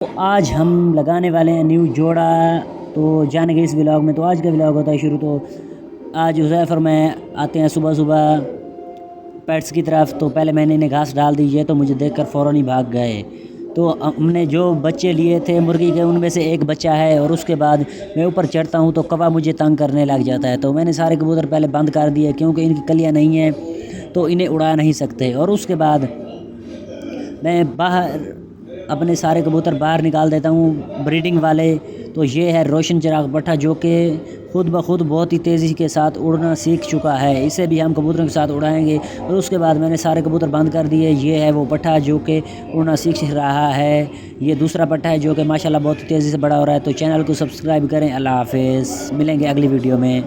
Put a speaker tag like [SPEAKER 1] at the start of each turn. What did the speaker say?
[SPEAKER 1] तो आज हम लगाने वाले हैं न्यू जोड़ा। तो जानेंगे इस व्लॉग में। तो आज का व्लॉग होता है शुरू। तो आज हुज़ैफ़ और मैं आते हैं सुबह सुबह पेट्स की तरफ। तो पहले मैंने इन्हें घास डाल दी है तो मुझे देखकर फ़ौरन ही भाग गए। तो हमने जो बच्चे लिए थे मुर्गी के उनमें से एक बच्चा है और उसके बाद मैं ऊपर चढ़ता हूँ तो कौवा मुझे तंग करने लग जाता है। तो मैंने सारे कबूतर पहले बंद कर दिए क्योंकि इनकी कलियाँ नहीं हैं तो इन्हें उड़ा नहीं सकते। और उसके बाद मैं बाहर अपने सारे कबूतर बाहर निकाल देता हूँ ब्रीडिंग वाले। तो ये है रोशन चिराग पट्ठा जो कि खुद ब खुद बहुत ही तेज़ी के साथ उड़ना सीख चुका है। इसे भी हम कबूतरों के साथ उड़ाएंगे। और उसके बाद मैंने सारे कबूतर बंद कर दिए। ये है वो पट्ठा जो कि उड़ना सीख रहा है। ये दूसरा पट्ठा है जो कि माशाल्लाह बहुत तेज़ी से बड़ा हो रहा है। तो चैनल को सब्सक्राइब करें। अल्लाह हाफ़िज़, मिलेंगे अगली वीडियो में।